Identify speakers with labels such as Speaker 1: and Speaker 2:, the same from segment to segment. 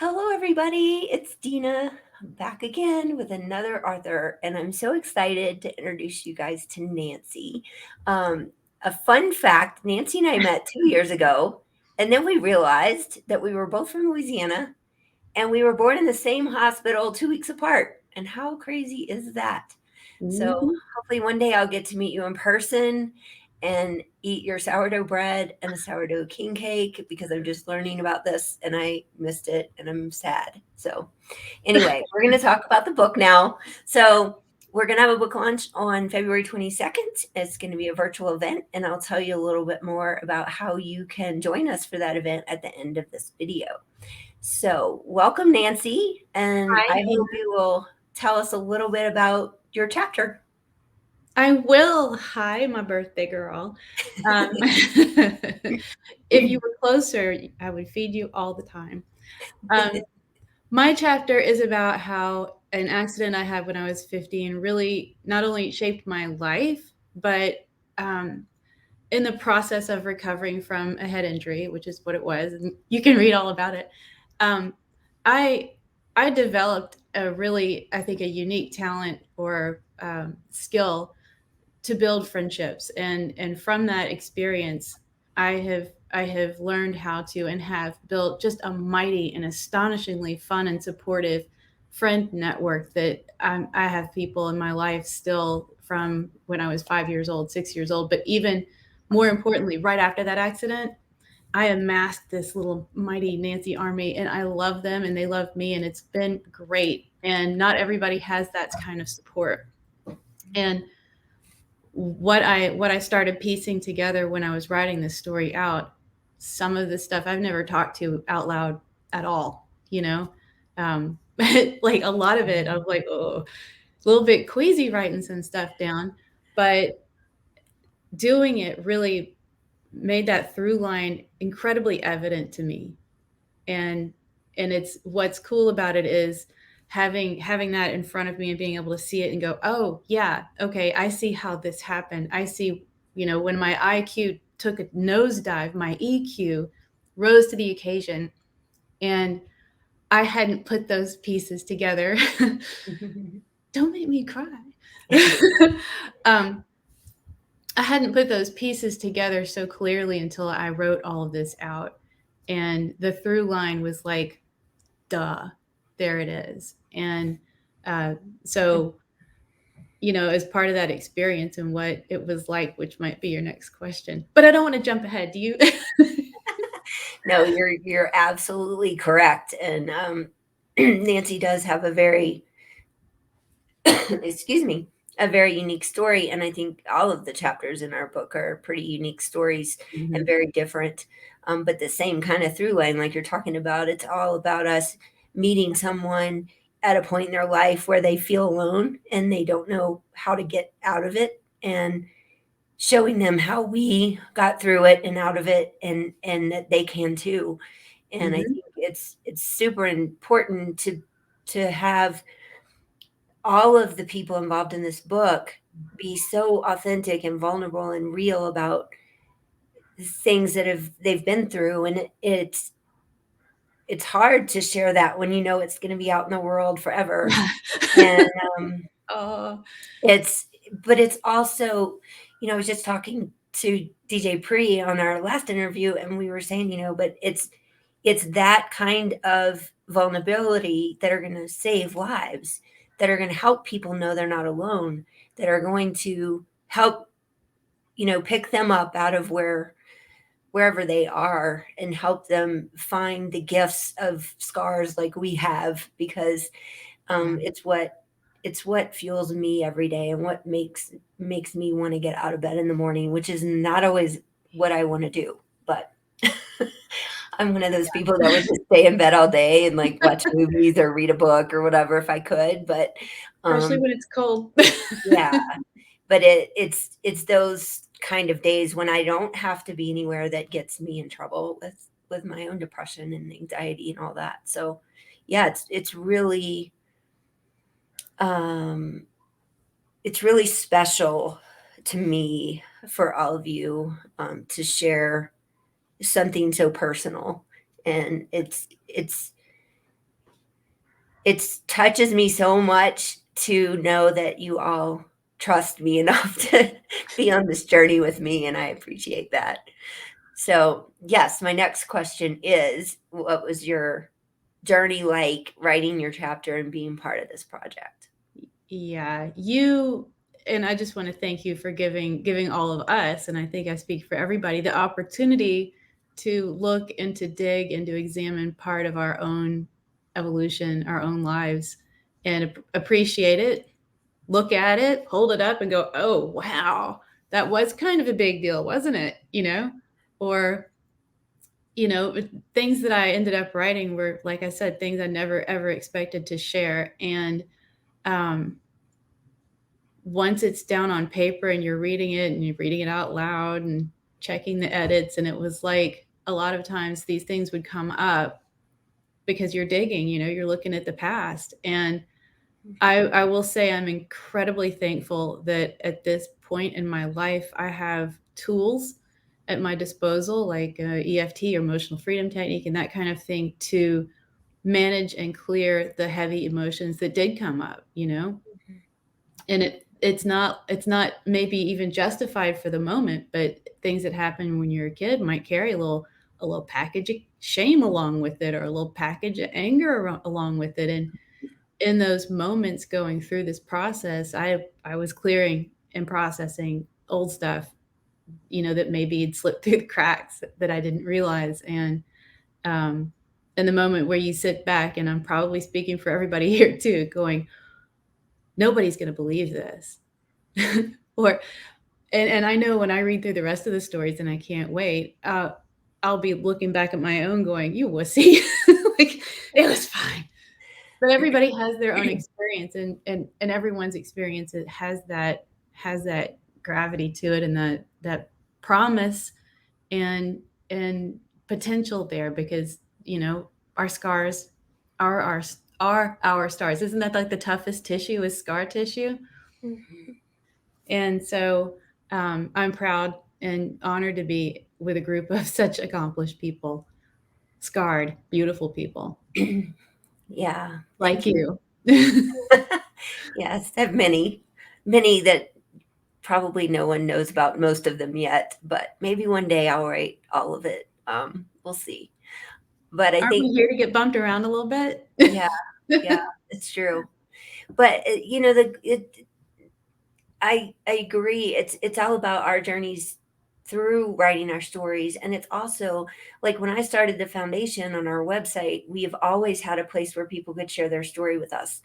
Speaker 1: Hello, everybody. It's Dina. I'm back again with another author, and I'm so excited to introduce you guys to Nancy. Um, a fun fact, Nancy and I met 2 years ago, and then we realized that we were both from Louisiana and we were born in the same hospital 2 weeks apart. And how crazy is that? So
Speaker 2: Mhm.
Speaker 1: hopefully one day I'll get to meet you in person and eat your sourdough bread and a sourdough king cake because I'm just learning about this and I missed it and I'm sad. So anyway, we're going to talk about the book now. So we're going to have a book launch on February 22nd. It's going to be a virtual event, and I'll tell you a little bit more about how you can join us for that event at the end of this video. So, welcome, Nancy, and
Speaker 2: Hi,
Speaker 1: I
Speaker 2: Dina.
Speaker 1: hope you will tell us a little bit about your chapter.
Speaker 2: I will. Hi, my birthday girl. If you were closer, I would feed you all the time. Um, my chapter is about how an accident I had when I was 15 really not only shaped my life, but um, in the process of recovering from a head injury, which is what it was, and you can read all about it. Um, I I developed a really, I think, a unique talent or skill to build friendships, and from that experience, I have learned how to and have built just a mighty and astonishingly fun and supportive friend network that I have people in my life still from when I was 5 years old, 6 years old, but even more importantly, right after that accident, I amassed this little mighty Nancy army, and I love them and they love me, and it's been great. And not everybody has that kind of support. And what I started piecing together when I was writing this story out, some of the stuff I've never talked to out loud at all, but like a lot of it, I was like, oh, a little bit queasy writing some stuff down, but doing it really made that through line incredibly evident to me. and and it's what's cool about it is having that in front of me and being able to see it and go, oh yeah, okay, I see how this happened. I see, when my IQ took a nosedive, my EQ rose to the occasion, and I hadn't put those pieces together. Don't make me cry. um, I hadn't put those pieces together so clearly until I wrote all of this out, and the through line was like, duh, there it is. And uh, so, as part of that experience and what it was like, which might be your next question, but I don't want to jump ahead. Do you?
Speaker 1: No, you're absolutely correct, and Nancy does have a very excuse me, a very unique story, and I think all of the chapters in our book are pretty unique stories and
Speaker 2: Mhm.
Speaker 1: very different, but the same kind of through line, like you're talking about. It's all about us meeting someone at a point in their life where they feel alone and they don't know how to get out of it, and showing them how we got through it and out of it, and that they can too. And I
Speaker 2: Mhm.
Speaker 1: think it's super important to have all of the people involved in this book be so authentic and vulnerable and real about things that they've been through, and it's hard to share that when you know it's going to be out in the world forever. And um
Speaker 2: Oh.
Speaker 1: it's but it's also, I was just talking to DJ Pre on our last interview, and we were saying, but it's that kind of vulnerability that are going to save lives, that are going to help people know they're not alone, that are going to help, pick them up out of wherever they are and help them find the gifts of scars like we have, because
Speaker 2: Yeah.
Speaker 1: it's what fuels me every day and what makes me want to get out of bed in the morning, which is not always what I want to do, but I'm one of those people that would just stay in bed all day and like watch movies or read a book or whatever if I could. But
Speaker 2: Especially
Speaker 1: um
Speaker 2: when it's cold.
Speaker 1: yeah, but it's those kind of days when I don't have to be anywhere that gets me in trouble with my own depression and anxiety and all that. So yeah, um it's really special to me for all of you, to share something so personal, and it's it touches me so much to know that you all trust me enough to be on this journey with me, and I appreciate that. So, yes, my next question is, what was your journey like writing your chapter and being part of this project?
Speaker 2: Yeah, and I just want to thank you for giving all of us, and I think I speak for everybody, the opportunity to look and to dig and to examine part of our own evolution, our own lives, and appreciate it, look at it, hold it up, and go, "Oh, wow, that was kind of a big deal, wasn't it?" Or things that I ended up writing were, like I said, things I never ever expected to share, and um, once it's down on paper and you're reading it and you're reading it out loud and checking the edits, and it was like a lot of times these things would come up because you're digging, you're looking at the past. And I will say I'm incredibly thankful that at this point in my life I have tools at my disposal, like EFT or emotional freedom technique and that kind of thing, to manage and clear the heavy emotions that did come up, and it's not maybe even justified for the moment, but things that happen when you're a kid might carry a little package of shame along with it, or a little package of anger along with it. And in those moments going through this process, I was clearing and processing old stuff, that maybe had slipped through the cracks that I didn't realize. And um in the moment where you sit back, and I'm probably speaking for everybody here too, going, nobody's going to believe this. or and I know when I read through the rest of the stories, and I can't wait, I'll be looking back at my own going, you wussy. Like, it was fine. But everybody has their own experience, and everyone's experience, it has that gravity to it, and that promise and and potential there, because our scars are our stars. Isn't that like the toughest tissue is scar tissue?
Speaker 1: Mhm.
Speaker 2: And so I'm proud and honored to be with a group of such accomplished people, scarred, beautiful people
Speaker 1: Yeah,
Speaker 2: like
Speaker 1: thank you.
Speaker 2: you.
Speaker 1: Yes, I have many that probably no one knows about most of them yet, but maybe one day I'll write all of it. We'll see. But I
Speaker 2: Aren't we
Speaker 1: think,
Speaker 2: here to get bumped around a little bit?
Speaker 1: yeah, yeah, it's true. But I agree. It's all about our journeys through writing our stories, and it's also like when I started the foundation on our website, we have always had a place where people could share their story with us,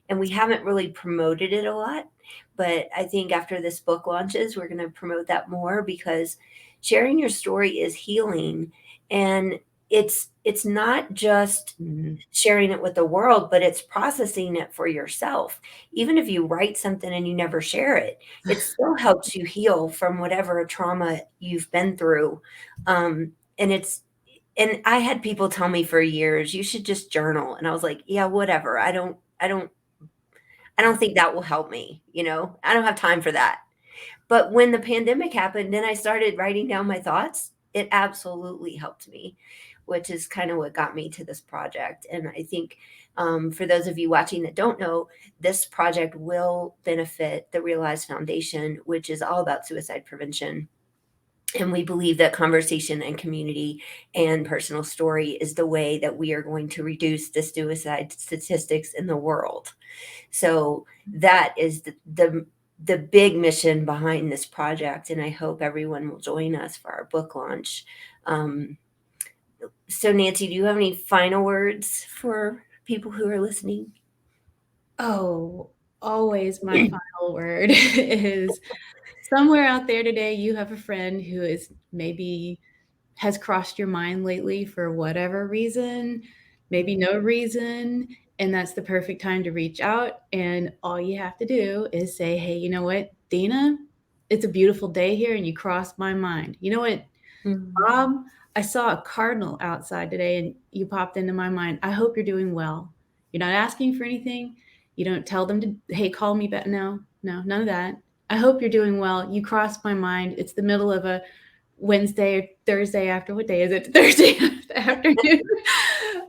Speaker 1: and we haven't really promoted it a lot. But I think after this book launches, we're going to promote that more, because sharing your story is healing, and it's not just
Speaker 2: Mhm.
Speaker 1: sharing it with the world, but it's processing it for yourself. Even if you write something and you never share it, it still helps you heal from whatever trauma you've been through. And and I had people tell me for years, you should just journal. And I was like, yeah, whatever. I don't think that will help me. I don't have time for that. But when the pandemic happened, then I started writing down my thoughts. It absolutely helped me, which is kind of what got me to this project. And I think for those of you watching that don't know, this project will benefit the Realize Foundation, which is all about suicide prevention. And we believe that conversation and community and personal story is the way that we are going to reduce the suicide statistics in the world. So that is the big mission behind this project, and I hope everyone will join us for our book launch. Um, so, Nancy, do you have any final words for people who are listening?
Speaker 2: Oh, always my final word is, somewhere out there today, you have a friend who is maybe has crossed your mind lately for whatever reason, maybe no reason, and that's the perfect time to reach out. And all you have to do is say, hey, you know what, Dina, it's a beautiful day here, and you crossed my mind. You know what,
Speaker 1: Mhm.
Speaker 2: Bob, I saw a cardinal outside today, and you popped into my mind. I hope you're doing well. You're not asking for anything. You don't tell them to, hey, call me back. No, no, none of that. I hope you're doing well. You crossed my mind. It's the middle of a Wednesday or Thursday after, what day is it? Thursday afternoon.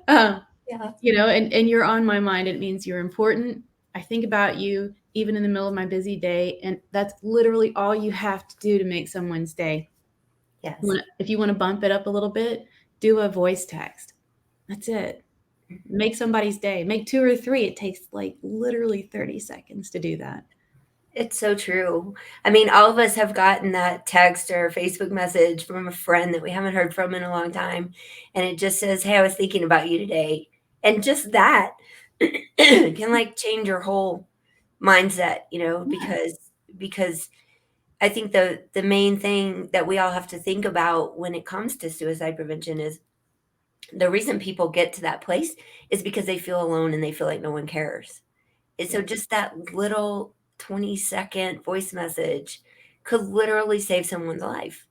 Speaker 2: um,
Speaker 1: Yeah.
Speaker 2: And you're on my mind. It means you're important. I think about you even in the middle of my busy day. And that's literally all you have to do to make someone's day.
Speaker 1: Yes.
Speaker 2: If you want to bump it up a little bit, do a voice text. That's it. Make somebody's day. Make 2 or 3. It takes like literally 30 seconds to do that.
Speaker 1: It's so true. I mean, all of us have gotten that text or Facebook message from a friend that we haven't heard from in a long time, and it just says, "Hey, I was thinking about you today." And just that can like change your whole mindset,
Speaker 2: Yes.
Speaker 1: because I think the main thing that we all have to think about when it comes to suicide prevention is the reason people get to that place is because they feel alone and they feel like no one cares. And so
Speaker 2: Yep.
Speaker 1: just that little 20-second voice message could literally save someone's life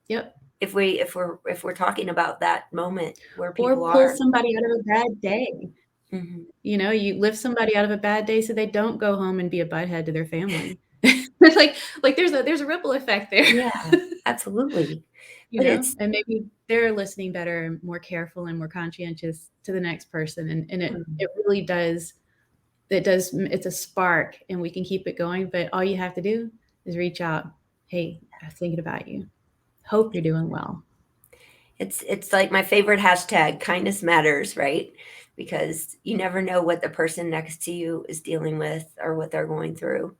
Speaker 2: Yep.
Speaker 1: if we're talking about that moment where
Speaker 2: Or
Speaker 1: people
Speaker 2: pull
Speaker 1: are.
Speaker 2: somebody out of a bad day.
Speaker 1: Mhm.
Speaker 2: You lift somebody out of a bad day so they don't go home and be a butthead to their family. It's like there's a ripple effect there.
Speaker 1: Yeah, absolutely. But it's
Speaker 2: And maybe they're listening better and more careful and more conscientious to the next person. And it
Speaker 1: mm,
Speaker 2: it really does it's a spark and we can keep it going. But all you have to do is reach out. Hey, I'm thinking about you. Hope you're doing well.
Speaker 1: it's like my favorite hashtag, kindness matters, right? Because you never know what the person next to you is dealing with or what they're going through,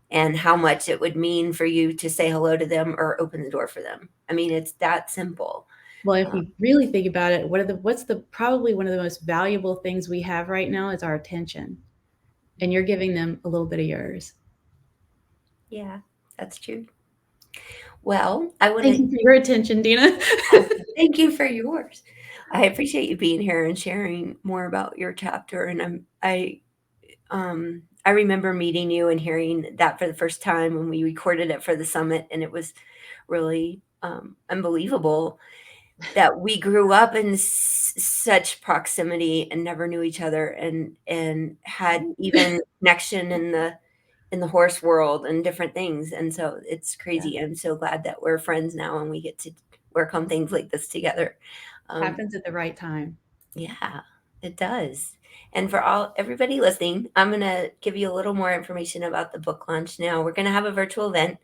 Speaker 1: and how much it would mean for you to say hello to them or open the door for them. I mean, it's that simple.
Speaker 2: Well, if
Speaker 1: Um,
Speaker 2: you really think about it, what's the probably one of the most valuable things we have right now is our attention. And you're giving them a little bit of yours.
Speaker 1: yeah, that's true. Well, I want
Speaker 2: Thank
Speaker 1: to
Speaker 2: you for your attention, Dina.
Speaker 1: thank you for yours. I appreciate you being here and sharing more about your chapter. And I remember meeting you and hearing that for the first time when we recorded it for the summit, and it was really unbelievable that we grew up in such proximity and never knew each other, and had even connection in the horse world and different things. And so it's
Speaker 2: Yeah,
Speaker 1: crazy. I'm so glad that we're friends now and we get to work on things like this together. Um,
Speaker 2: happens at the right time.
Speaker 1: yeah, it does. And for everybody listening, I'm going to give you a little more information about the book launch now. We're going to have a virtual event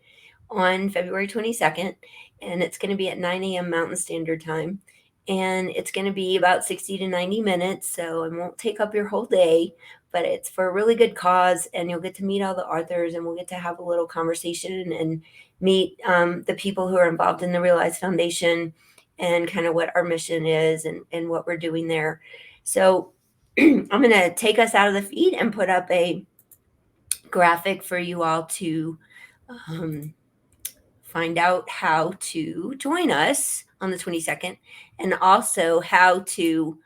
Speaker 1: on February 22nd, and it's going to be at 9 a.m. Mountain Standard Time. And it's going to be about 60 to 90 minutes, so it won't take up your whole day, but it's for a really good cause. And you'll get to meet all the authors, and we'll get to have a little conversation and meet the people who are involved in the Realize Foundation and kind of what our mission is and what we're doing there. So I'm going to take us out of the feed and put up a graphic for you all to um, find out how to join us on the 22nd, and also how to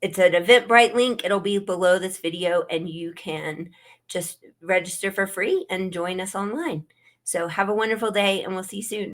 Speaker 1: it's an Eventbrite link. It'll be below this video, and you can just register for free and join us online. So have a wonderful day, and we'll see you soon.